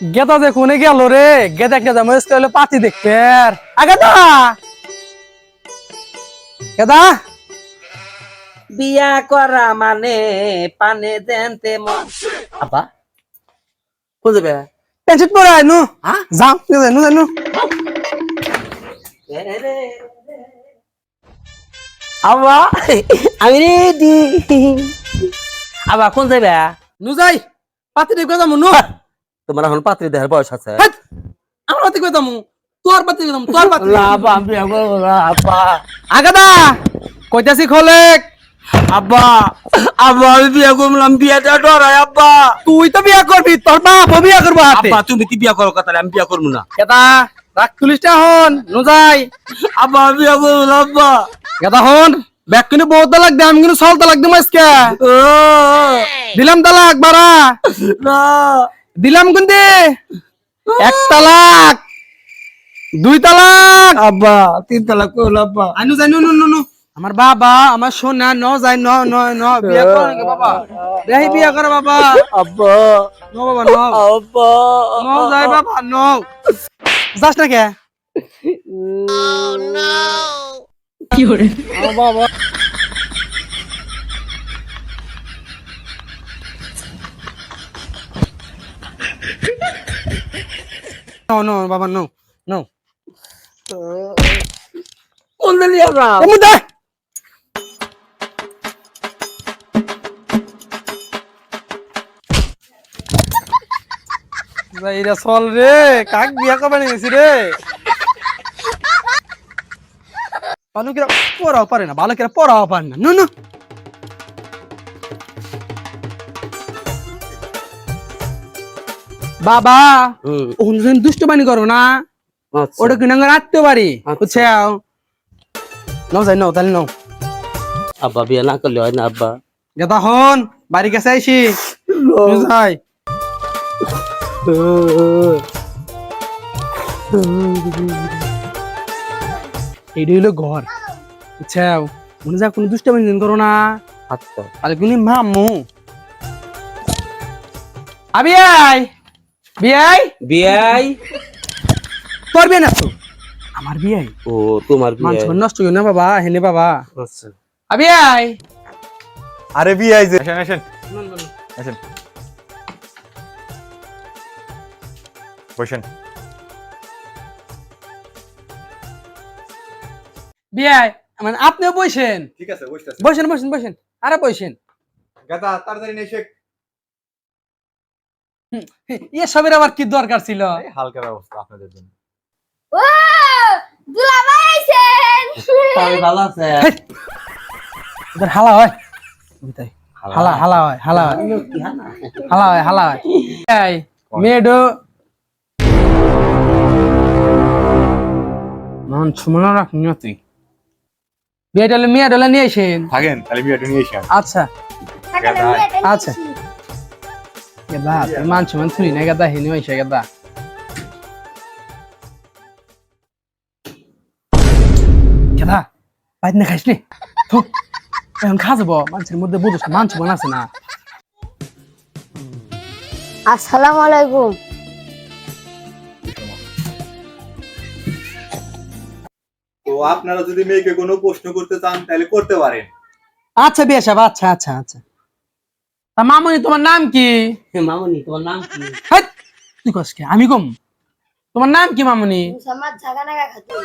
গেদা যে কোনে গেল রে? গেদা গেদা মস্ত হলো পাতি দেখতে আগেদা গেদা বিয়া করা মানে পানে দেনতে আপা কোন যাবে? পেন্সিল পরে আয় নু হ্যাঁ যাও নু নু আবা আমি রেডি। আবা কোন যাবে? নু যাই পাতি দেখবে যামু নু। তোমার এখন পাত্রী দেহের বয়স আছে। হেৎ, আমার পাতি কই যামু? তোর পাতি কই যামু? তোর পাতি না আপা আমি বিয়া করবো না আপা। আগেদা কইতাছি খোলেক। আব্বা আব্বা আমি বিয়া করলাম, বিয়াটা ডরাই আব্বা। তুই তো বিয়া করবি, তোর বাপ বিয়া করবো হাতে। আব্বা তুমি কি বিয়া করো কথা, আমি বিয়া করবো না। গেদা রাখ পুলিশটা হন নু যাই। আব্বা আমি বিয়া করবো না আব্বা। গেদা হন ব্যাগ কিন্তু বহুত লাগবে, আমি কিন্তু সল তালাক দিম আজকে। ও, দিলাম তালাক বাড়া, না দিলাম কিন্তু এক তালাক, দুই তালাক। আব্বা 3 তালাক করল আব্বা। আইনু যাই নু নু নু নু। আমার বাবা আমার সোনা ন যাই ন ন ন বিয়া করে নাকি বাবা? দেহি বিয়া করে বাবা। আব্বা ন বাবা ন আব্বা ন যাই বাবা ন। যাস না কে? কি করে বাবা? No, no, Baba, no, no. কোন দিলি আমরা? Emuda! Zaira sol re, kag biya ka ba নিয়েছি রে? বালকেরা পড়াও পারে না, বালকেরা পড়াও পারে না। No no. বাবা, ওখানে দুষ্টবানি করো না। ওটা কিনা রাখতে পারি। বুঝছে? নাও যাই নাও, তাহলে নাও। আব্বা বিয়া না করলে হয় না আব্বা। গেদা হন, বাড়ি কাছে আইসি। যাই। এইটা হইলো ঘর। বুঝছাও? মনে যা কোনো দুষ্টবানি করো না। আচ্ছা তাহলে কিন্তু মামু। আবিয়াই, বিয়াই, বিয়াই। তোর বিয়ে না তো? আমার বিয়াই। ও তোমার মানুষ বিয়াই। নষ্ট হইও না বাবা, হেনে বাবা। আচ্ছা আবিয়াই। আরে বিআই যে আসেন আসেন আসেন বসেন। বিয়াই মানে আপনিও বসেন। ঠিক আছে বসতেছেন। বসেন বসেন বসেন, আরে বসেন। গাদা তাড়াতাড়ি নেই শেখ। এসবের আবার কি দরকার ছিল? এই হালকা ব্যবস্থা আপনাদের জন্য। ও দুলাভাই আইছেন। আমি ভালো আছে। হেই, এবার হালা হয় বুঝাই, হালা হালা হয় হালা হয় হালা হয় হালা হয়। এই মেয়েডো মান সুমনা রাখ নিয়তি বিয়েডলে মেয়েডলে নিয়ে আসেন। থাকেন তাহলে বিয়েটা নিয়ে এসে আচ্ছা আচ্ছা গেদা মান সুমন থুই না গেদা হেনে হইছে গেদা। গেদা বাইদ না খাইস নি তো এখন খা যাবো, মানুষের মধ্যে বুঝছ মান সুমন আছে না। আসসালামু আলাইকুম। তো আপনারা যদি মেয়েকে কোনো প্রশ্ন করতে চান তাহলে করতে পারেন। আচ্ছা বিয়ে সাহেব, আচ্ছা আচ্ছা আচ্ছা। তা মামনি তোমার নাম কি? মামুনি তোমার নাম কি? হেৎ, তুই কস কে? আমি কম তোমার নাম কি মামনি? মুসাম্মদ ঝাগানাগা খাতুন।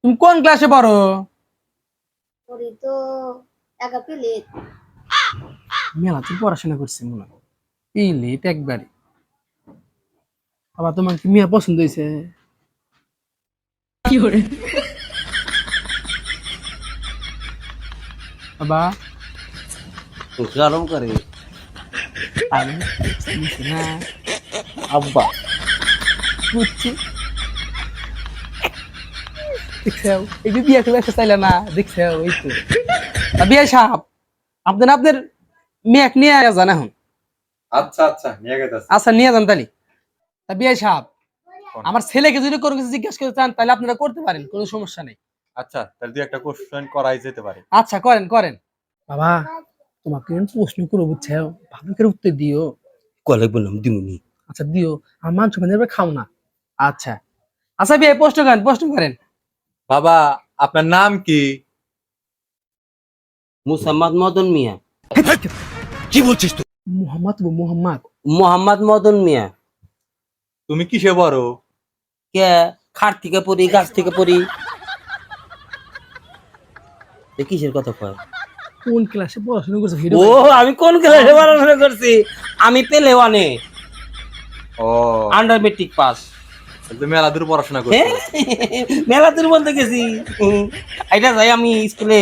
তুমি কোন ক্লাসে পড়ো? পড়ি তো একা প্লেট। মেলা তুই পড়াশোনা করছিস মনে হয়। ইলিট একবারে। আবার তোমার কি মেয়ে পছন্দ হয়েছে? কি করে বাবা? গরম করে আমি বুঝছি না, আব্বা। বুঝছি। দেখছো এই যে বিয়ে করে চাইলে না, দেখছো এই তো। তা বিয়ে সাহেব আপনার আপনার মেয়ে নিয়ে যান এখন। আচ্ছা আচ্ছা নিয়ে গেছে। আচ্ছা নিয়ে যান তাহলে। তা বিয়ে সাহেব আমার ছেলেকে যদি কোনো কিছু জিজ্ঞাসা করতে চান তাহলে আপনারা করতে পারেন, কোনো সমস্যা নেই। আচ্ছা তাহলে দুই একটা কোশ্চেন করাই যেতে পারে। আচ্ছা করেন করেন। বাবা তোমাকে আমি প্রশ্ন করবো বুঝছো, ভালো করে উত্তর দিও। কলে বললাম দিমুনি। আচ্ছা দিও, আমার মাংস মানে খাও না। আচ্ছা আচ্ছা বিয়ে প্রশ্ন করেন। বাবা আপনার নাম কি? মুসাম্মদ মদন মিয়া। মোহাম্মদ মোহাম্মদ মদন মিয়া। তুমি কিসে বড়? কে খাট থেকে পড়ি, গাছ থেকে পড়ি? এ কিসের কথা কয়? কোন ক্লাসে পড়াশোনা করছো? ও আমি কোন ক্লাসে পড়াশোনা করছি? আমি পেলে ওয়ানে, ও আন্ডার মেট্রিক পাস। তুমি মেলা দূর পড়াশোনা করছো। মেলা দূর বলতে গেছি। এটা যাই আমি স্কুলে।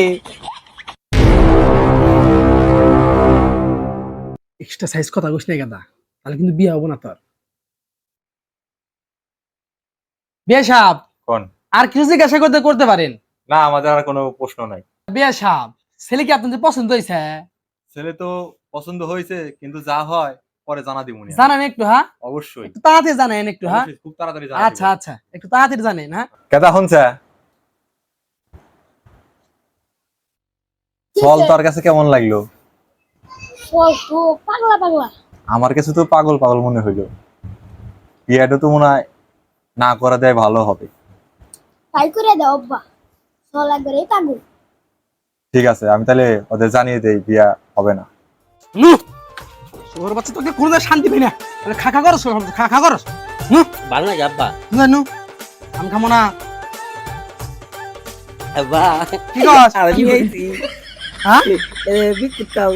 এক্সট্রা সাইজ কথা কইছ না গাদা, তাহলে কিন্তু বিয়ে হবো না তোর। বিয়ে সাহেব কোন? আর কিছু জিজ্ঞাসা করতে পারেন। না আমাদের আর কোনো প্রশ্ন নাই। বিয়ে সাহেব ছেলে কি আপনাদের পছন্দ হয়েছে? ছেলে তো পছন্দ হয়েছে, কিন্তু যা হয় পরে জানা দিবনি। জানেন একটু? হ্যাঁ অবশ্যই একটু তাড়াতাড়ি জানেন একটু। হ্যাঁ খুব তাড়াতাড়ি জানা। আচ্ছা আচ্ছা একটু তাড়াতাড়ি জানেন। হ্যাঁ কেদা হনছে ফল তোর কাছে কেমন লাগলো? তো পাগলা পাগলা। আমার কাছে তো পাগল পাগল মনে হইলো। বিয়েটা তো মনে হয় না করা দেয় ভালো হবে। তাই করে দাও আব্বা, চল একবারে পাগল। ঠিক আছে, আমি তাহলে ওদের জানিয়ে দেই বিয়া হবে না। ওর বাচ্চা তোকে কোনো শান্তি পাই না, তাহলে খাখা করস, খাখা করস। ভালো লাগে আব্বা? জানো আমি খামো না। আব্বা কি কস? আর আমি আইছি। হ্যাঁ বিস্কুট খাও।